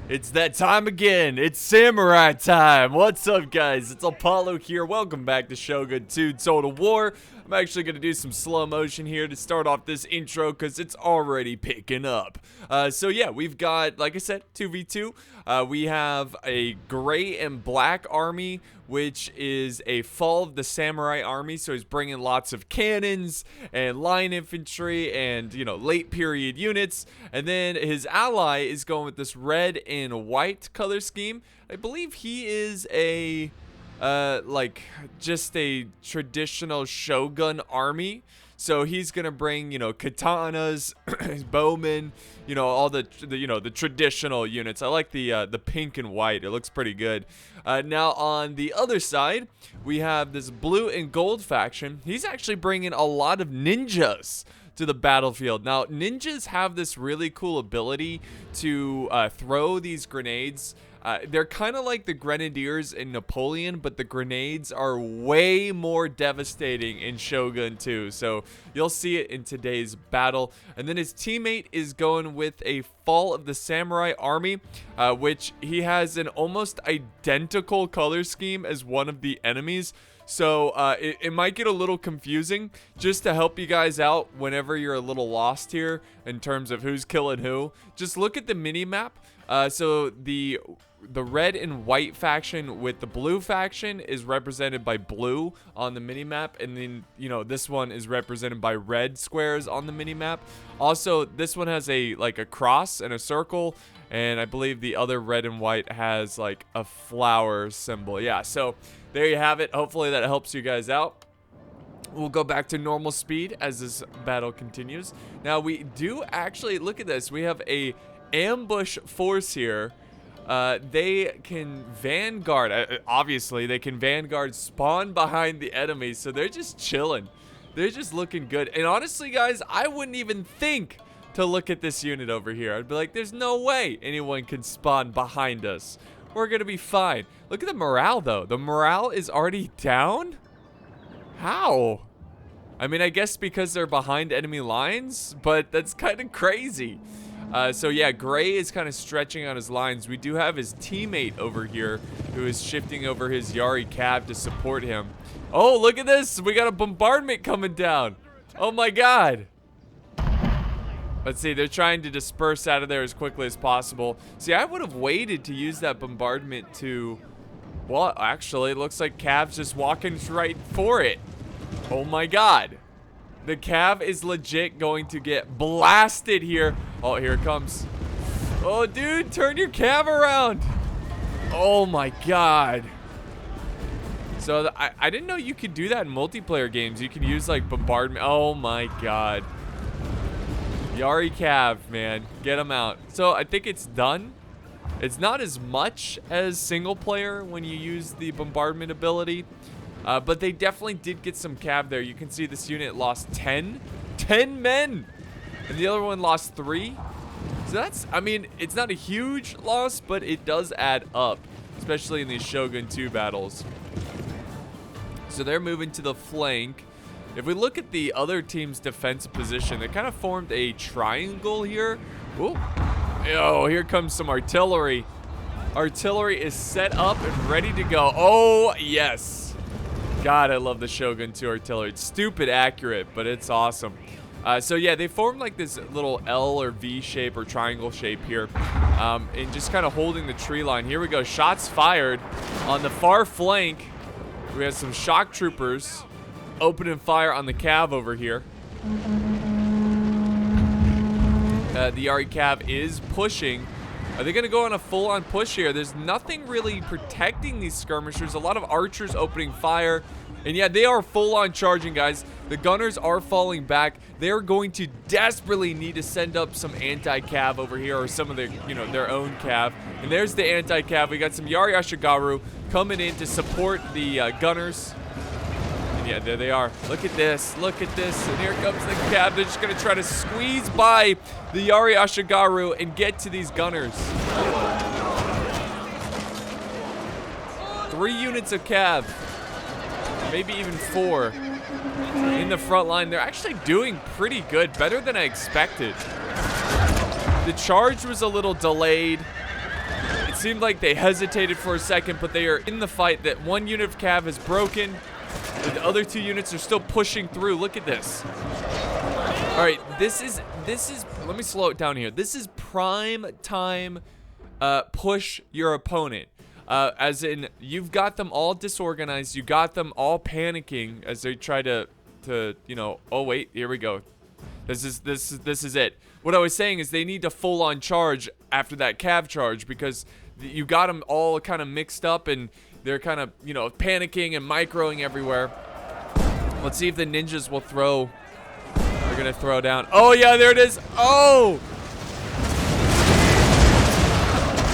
It's that time again. It's samurai time. What's up, guys? It's Apollo here. Welcome back to Shogun 2 Total War. I'm actually going to do some slow motion here to start off this intro because it's already picking up. So yeah, we've got, like I said, 2v2. We have a gray and black army, which is a fall of the samurai army. So he's bringing lots of cannons and line infantry and, you know, late period units. And then his ally is going with this red and white color scheme. I believe he is a like just a traditional shogun army. So he's gonna bring, you know, katanas, bowmen, you know, all the traditional units. I like the pink and white. It looks pretty good. Now on the other side, we have this blue and gold faction. He's actually bringing a lot of ninjas to the battlefield. Now, ninjas have this really cool ability to throw these grenades. They're kind of like the grenadiers in Napoleon, but the grenades are way more devastating in Shogun 2. So you'll see it in today's battle. And then his teammate is going with a fall of the samurai army, which he has an almost identical color scheme as one of the enemies. So it might get a little confusing. Just to help you guys out whenever you're a little lost here in terms of who's killing who, just look at the mini map. So the red and white faction with the blue faction is represented by blue on the mini map, and then, you know, this one is represented by red squares on the mini map. Also, this one has a cross and a circle, and I believe the other red and white has like a flower symbol. Yeah, so there you have it. Hopefully that helps you guys out. We'll go back to normal speed as this battle continues. Now we do actually, look at this, we have a ambush force here. They can vanguard, obviously they can vanguard, spawn behind the enemy, so they're just chilling. They're just looking good. And honestly, guys, I wouldn't even think to look at this unit over here. I'd be like, there's no way anyone can spawn behind us. We're gonna be fine. Look at the morale though. The morale is already down? How? I mean, I guess because they're behind enemy lines, but that's kind of crazy. So yeah, Gray is kind of stretching on his lines. We do have his teammate over here who is shifting over his Yari cab to support him. Oh, look at this. We got a bombardment coming down. Oh my God. Let's see, they're trying to disperse out of there as quickly as possible. See, I would have waited to use that bombardment to, well, actually, it looks like Cav's just walking right for it. Oh my God. The Cav is legit going to get blasted here. Oh, here it comes. Oh, dude, turn your Cav around. Oh my God. So I didn't know you could do that in multiplayer games. You can use like bombardment. Oh my God. Yari Cav, man, get him out. So I think it's done. It's not as much as single player when you use the bombardment ability. But they definitely did get some Cav there. You can see this unit lost 10 men, and the other one lost 3. So that's, I mean, it's not a huge loss, but it does add up, especially in these Shogun 2 battles. So they're moving to the flank. If we look at the other team's defensive position, they kind of formed a triangle here. Ooh. Oh, here comes some artillery. Artillery is set up and ready to go. Oh, yes. God, I love the Shogun 2 artillery. It's stupid accurate, but it's awesome. So yeah, they formed like this little L or V shape or triangle shape here, and just kind of holding the tree line. Here we go. Shots fired on the far flank. We have some shock troopers opening fire on the Cav over here. The Yari Cav is pushing. Are they going to go on a full-on push here? There's nothing really protecting these skirmishers. A lot of archers opening fire. And yeah, they are full-on charging, guys. The gunners are falling back. They're going to desperately need to send up some anti-cav over here, or some of their, you know, their own cav. And there's the anti-cav. We got some Yari Ashigaru coming in to support the gunners. And yeah, there they are. Look at this. Look at this. And here comes the cav. They're just going to try to squeeze by the Yari Ashigaru and get to these gunners. 3 units of cav. Maybe even 4 in the front line. They're actually doing pretty good, better than I expected. The charge was a little delayed. seemed like they hesitated for a second, but they are in the fight. That one unit of cav is broken. The other 2 units are still pushing through. Look at this. All right, this is, let me slow it down here. This is prime time push your opponent. As in, you've got them all disorganized. You got them all panicking as they try to you know, oh wait, here we go. This is it. What I was saying is they need to full on charge after that cav charge, because you got them all kind of mixed up and they're kind of, you know, panicking and microing everywhere. Let's see if the ninjas will throw. They're gonna throw down. Oh yeah, there it is. Oh!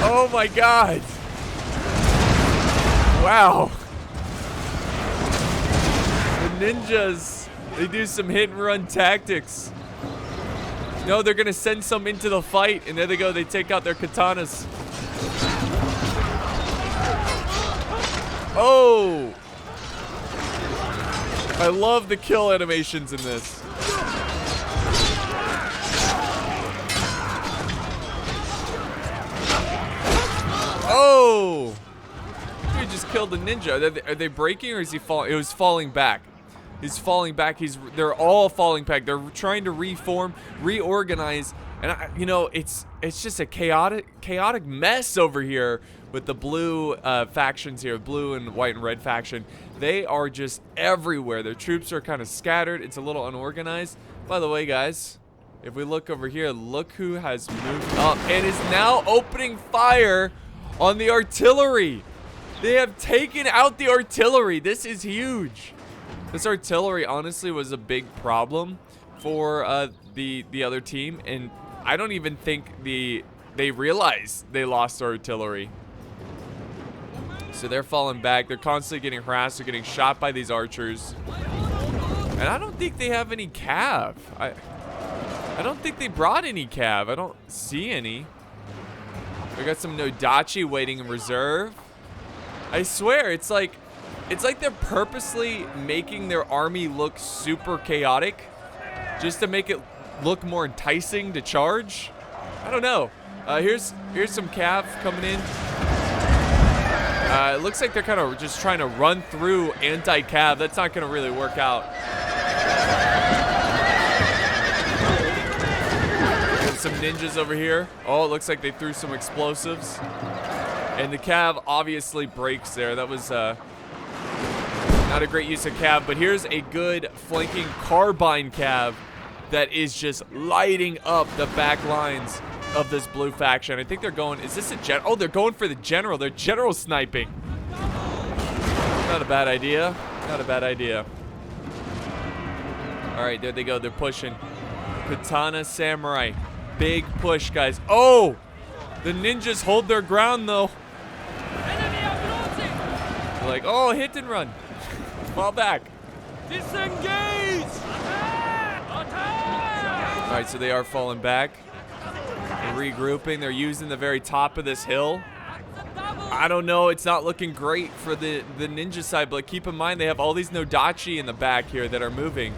Oh my god. Wow. The ninjas, they do some hit and run tactics. No, they're gonna send some into the fight, and there they go, they take out their katanas. Oh! I love the kill animations in this. Oh! He just killed the ninja. Are they breaking or is he falling? It was falling back. He's falling back. They're all falling back. They're trying to reform, reorganize, and you know, it's just a chaotic mess over here with the blue factions here, blue and white and red faction. They are just everywhere. Their troops are kind of scattered. It's a little unorganized. By the way, guys, if we look over here, look who has moved up and is now opening fire on the artillery. They have taken out the artillery. This is huge. This artillery honestly was a big problem for the other team, and I don't even think they realized they lost their artillery. So they're falling back. They're constantly getting harassed. They're getting shot by these archers. And I don't think they have any cav. I don't think they brought any cav. I don't see any. We got some Nodachi waiting in reserve. I swear, it's like they're purposely making their army look super chaotic just to make it look more enticing to charge. I don't know. Here's some cav coming in. It looks like they're kind of just trying to run through anti-cav. That's not going to really work out. Some ninjas over here. Oh, it looks like they threw some explosives. And the cav obviously breaks there. That was not a great use of cav, but here's a good flanking carbine cav that is just lighting up the back lines of this blue faction. I think they're going, is this a general? Oh, they're going for the general. They're general sniping. Not a bad idea. Not a bad idea. All right, there they go. They're pushing. Katana Samurai. Big push, guys. Oh! The ninjas hold their ground, though. They're like, oh, hit and run. Fall back. Disengage! All right, so they are falling back. They're regrouping. They're using the very top of this hill. I don't know. It's not looking great for the ninja side, but keep in mind they have all these Nodachi in the back here that are moving.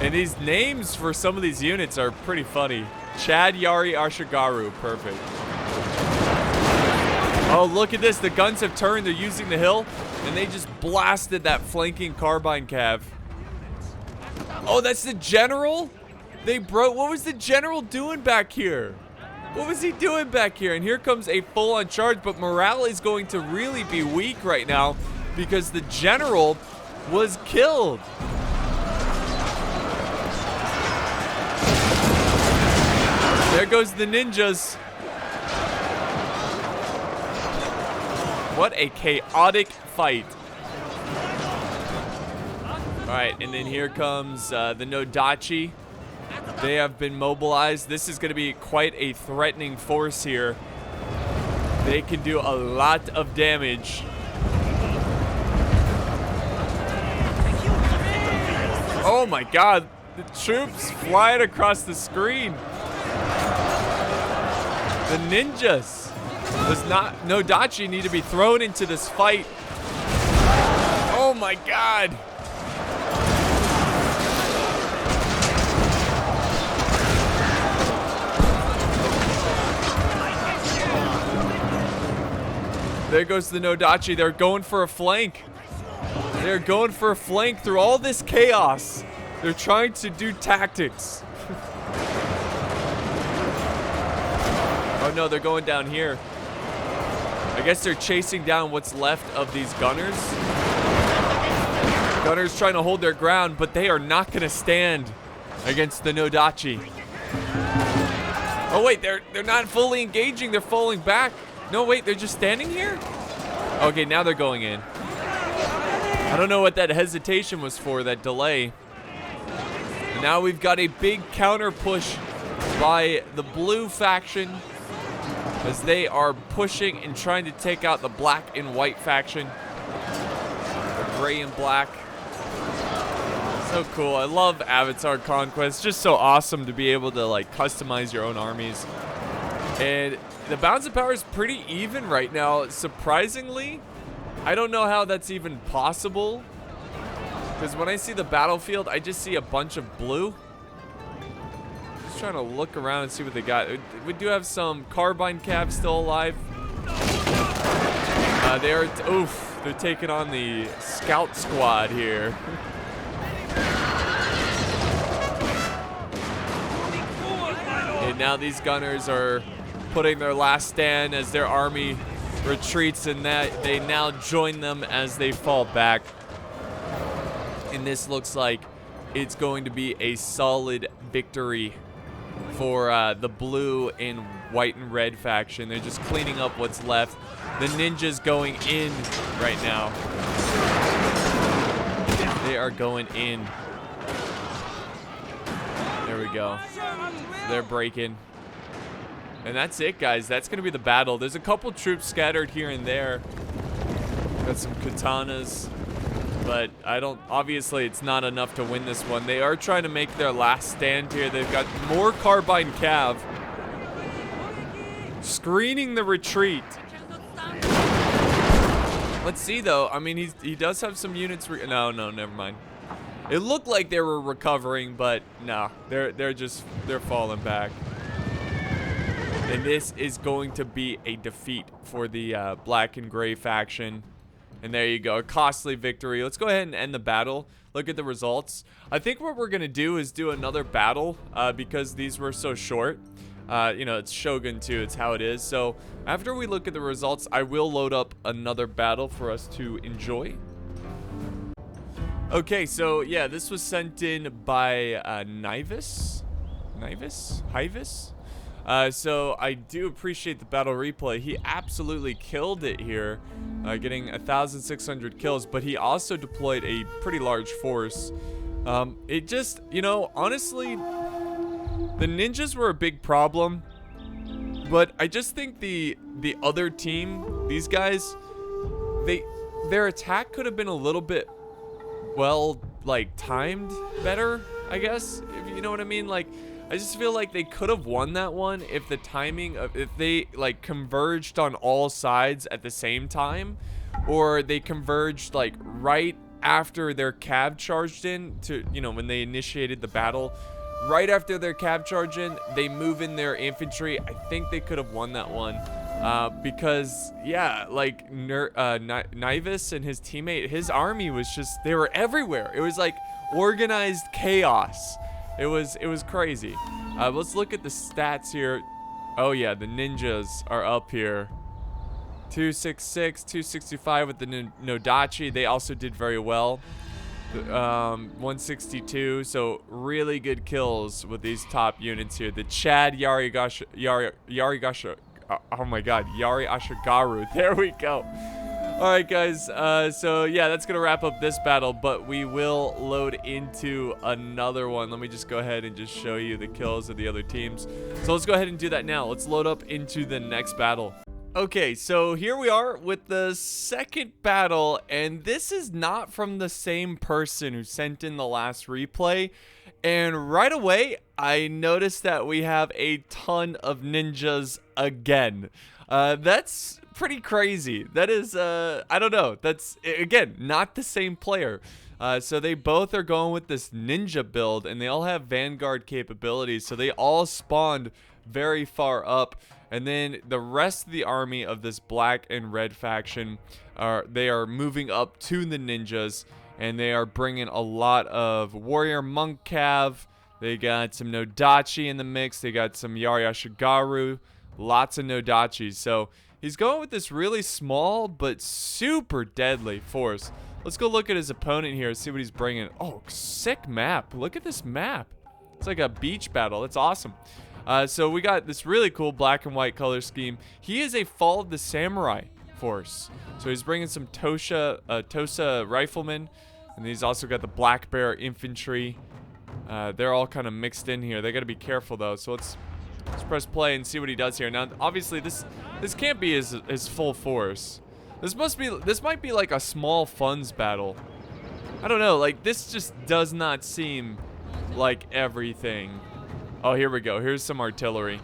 And these names for some of these units are pretty funny. Chad, Yari, Ashigaru. Perfect. Oh, look at this. The guns have turned. They're using the hill, and they just blasted that flanking carbine cav. Oh, that's the general? They broke. What was the general doing back here? What was he doing back here? And here comes a full-on charge, but morale is going to really be weak right now because the general was killed. There goes the ninjas. What a chaotic fight. All right, and then here comes the Nodachi. They have been mobilized. This is going to be quite a threatening force here. They can do a lot of damage. Oh my god, the troops flying across the screen. The ninjas. Does not Nodachi need to be thrown into this fight? Oh my god. There goes the Nodachi. They're going for a flank. They're going for a flank through all this chaos. They're trying to do tactics. Oh no, they're going down here. I guess they're chasing down what's left of these gunners. Gunners trying to hold their ground, but they are not going to stand against the Nodachi. Oh wait, they're not fully engaging. They're falling back. No, wait, they're just standing here? Okay, now they're going in. I don't know what that hesitation was for, that delay. And now we've got a big counter push by the blue faction as they are pushing and trying to take out the black and white faction. The gray and black. So cool. I love Avatar Conquest. Just so awesome to be able to like customize your own armies. And the balance of power is pretty even right now. Surprisingly, I don't know how that's even possible. Because when I see the battlefield, I just see a bunch of blue. Just trying to look around and see what they got. We do have some carbine cabs still alive. They're taking on the scout squad here. And now these gunners are putting their last stand as their army retreats, and that they now join them as they fall back. And this looks like it's going to be a solid victory for the blue and white and red faction. They're just cleaning up what's left. The ninjas going in right now. They are going in. There we go. They're breaking. And that's it, guys. That's going to be the battle. There's a couple troops scattered here and there. Got some katanas. But obviously it's not enough to win this one. They are trying to make their last stand here. They've got more carbine cav. Screening the retreat. Let's see though. I mean, he does have some units. No, never mind. It looked like they were recovering, but no, they're falling back. And this is going to be a defeat for the black and gray faction. And there you go, a costly victory. Let's go ahead and end the battle. Look at the results. I think what we're gonna do is do another battle because these were so short. You know, it's Shogun 2, it's how it is. So after we look at the results, I will load up another battle for us to enjoy. Okay, so yeah, this was sent in by Nivis. So I do appreciate the battle replay. He absolutely killed it here, getting 1,600 kills, but he also deployed a pretty large force. It just, you know, honestly, the ninjas were a big problem, but I just think the other team, these guys, their attack could have been a little bit, well, like, timed better, I guess, if you know what I mean. Like, I just feel like they could have won that one if the timing of, if they like converged on all sides at the same time, or they converged like right after their cab charged in to, you know, when they initiated the battle, right after their cab charge in, they move in their infantry. I think they could have won that one because yeah, like Nivis and his teammate, his army was just, they were everywhere. It was like organized chaos. It was crazy. Let's look at the stats here. Oh yeah, the ninjas are up here. 266, 265 with the Nodachi. They also did very well. 162. So really good kills with these top units here. The Chad Yari Ashagaru. There we go. Alright guys, so yeah, that's gonna wrap up this battle, but we will load into another one. Let me just go ahead and just show you the kills of the other teams. So let's go ahead and do that now. Let's load up into the next battle. Okay, so here we are with the second battle, and this is not from the same person who sent in the last replay. And right away, I noticed that we have a ton of ninjas again. That's pretty crazy. That is, I don't know. That's, again, not the same player. So they both are going with this ninja build, and they all have vanguard capabilities. So they all spawned very far up. And then the rest of the army of this black and red faction they are moving up to the ninjas, and they are bringing a lot of warrior monk cav. They got some Nodachi in the mix. They got some Yariashigaru. Lots of Nodachis. So he's going with this really small but super deadly force. Let's go look at his opponent here and see what he's bringing. Oh, sick map. Look at this map. It's like a beach battle. That's awesome. So we got this really cool black and white color scheme. He is a Fall of the Samurai force. So he's bringing some Tosa riflemen. And he's also got the Black Bear infantry. They're all kind of mixed in here. They got to be careful though. So let's press play and see what he does here. Now, obviously, this can't be his full force. This might be like a small funds battle. I don't know. Like, this just does not seem like everything. Oh, here we go. Here's some artillery.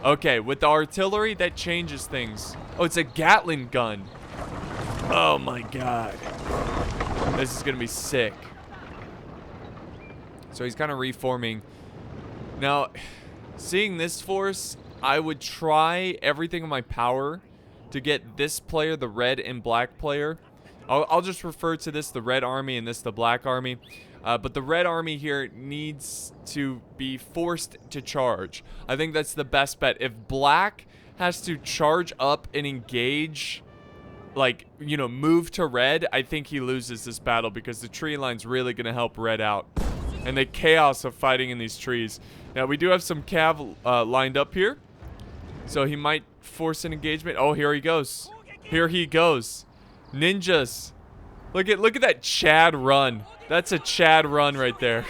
Okay, with the artillery, that changes things. Oh, it's a Gatling gun. Oh my god. This is gonna be sick. So he's kind of reforming. Now, seeing this force, I would try everything in my power to get this player, the red and black player. I'll just refer to this the red army and this the black army. But the red army here needs to be forced to charge. I think that's the best bet. If black has to charge up and engage, like, you know, move to red, I think he loses this battle because the tree line's really going to help red out. And the chaos of fighting in these trees. Now, we do have some cav lined up here. So he might force an engagement. Oh, here he goes. Here he goes. Ninjas. Look at that Chad run. That's a Chad run right there.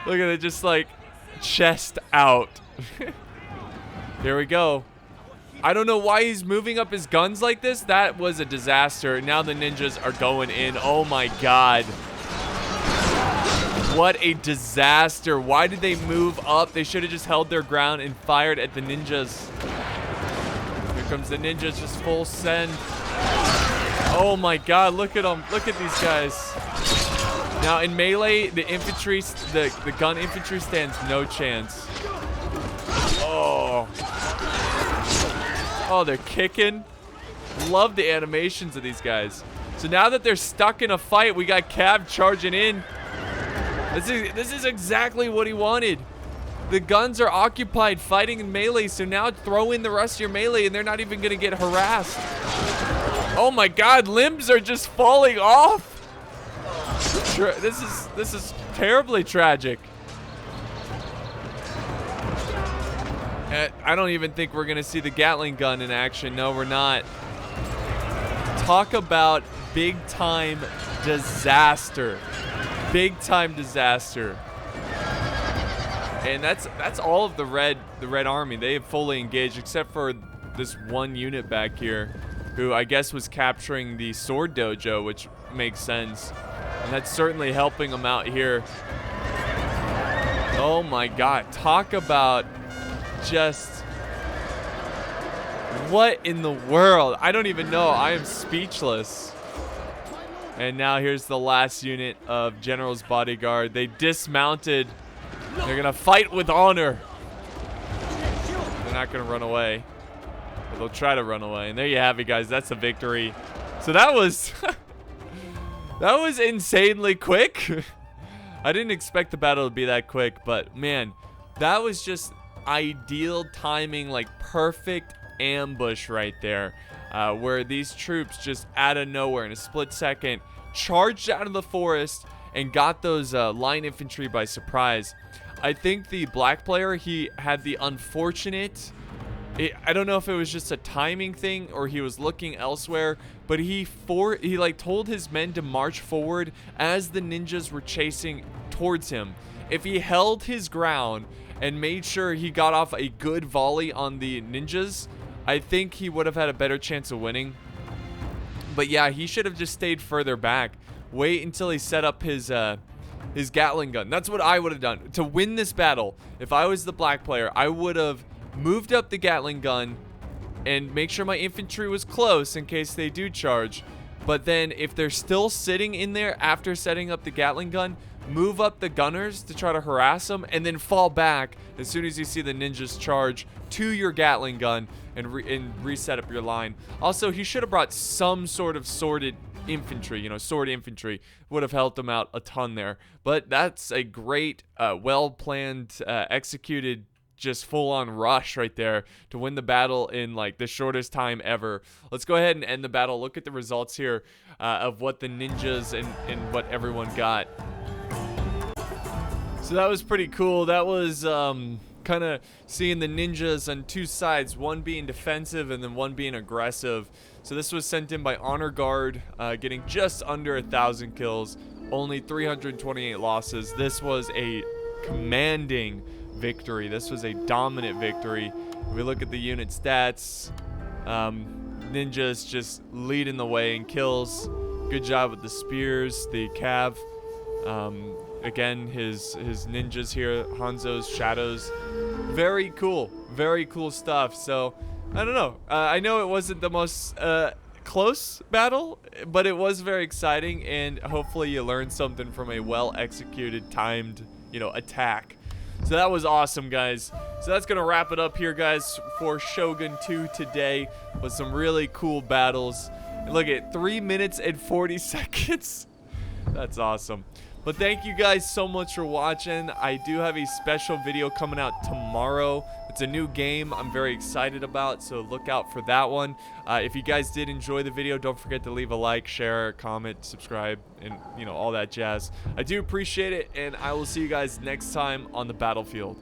Look at it, just like chest out. Here we go. I don't know why he's moving up his guns like this. That was a disaster. Now the ninjas are going in. Oh my god. What a disaster. Why did they move up? They should have just held their ground and fired at the ninjas. Here comes the ninjas, just full send. Oh my god, look at them. Look at these guys. Now in melee, the infantry, the gun infantry stands no chance. Oh. Oh, they're kicking. Love the animations of these guys. So now that they're stuck in a fight, we got Cav charging in. This is exactly what he wanted. The guns are occupied fighting in melee, so now throw in the rest of your melee and they're not even gonna get harassed. Oh my god, limbs are just falling off. This is terribly tragic. I don't even think we're gonna see the Gatling gun in action. No, we're not. Talk about big time disaster. Big time disaster. And that's all of the red army. They have fully engaged except for this one unit back here who I guess was capturing the sword dojo, which makes sense. And that's certainly helping them out here. Oh my god, talk about just what in the world? I don't even know. I am speechless. And now here's the last unit of General's bodyguard. They dismounted. They're gonna fight with honor. They're not gonna run away. But they'll try to run away. And there you have it, guys. That's a victory. So that was that was insanely quick. I didn't expect the battle to be that quick, but man, that was just ideal timing, like perfect ambush right there. Where these troops just out of nowhere in a split second charged out of the forest and got those line infantry by surprise. I think the black player, he had the unfortunate, I don't know if it was just a timing thing or he was looking elsewhere, but he like told his men to march forward as the ninjas were chasing towards him. If he held his ground and made sure he got off a good volley on the ninjas, I think he would have had a better chance of winning. But yeah, he should have just stayed further back. Wait until he set up his Gatling gun. That's what I would have done. To win this battle, if I was the black player, I would have moved up the Gatling gun and make sure my infantry was close in case they do charge. But then if they're still sitting in there after setting up the Gatling gun, move up the gunners to try to harass them, and then fall back as soon as you see the ninjas charge to your Gatling gun and reset up your line. Also, he should have brought some sort of sword infantry would have helped him out a ton there. But that's a great, well-planned, executed, just full-on rush right there to win the battle in like the shortest time ever. Let's go ahead and end the battle. Look at the results here of what the ninjas and what everyone got. So that was pretty cool. That was kind of seeing the ninjas on two sides, one being defensive and then one being aggressive. So this was sent in by Honor Guard, getting just under 1,000 kills, only 328 losses. This was a commanding victory. This was a dominant victory. If we look at the unit stats, ninjas just leading the way in kills. Good job with the spears, the cav. Again, his ninjas here, Hanzo's shadows. Very cool stuff. So I don't know. I know it wasn't the most close battle, but it was very exciting, and hopefully you learned something from a well-executed, timed, attack. So that was awesome, guys. So that's gonna wrap it up here, guys, for Shogun 2 today with some really cool battles. And look at 3 minutes and 40 seconds. That's awesome. But thank you guys so much for watching. I do have a special video coming out tomorrow. It's a new game I'm very excited about, so look out for that one. If you guys did enjoy the video, don't forget to leave a like, share, comment, subscribe, and all that jazz. I do appreciate it, and I will see you guys next time on the battlefield.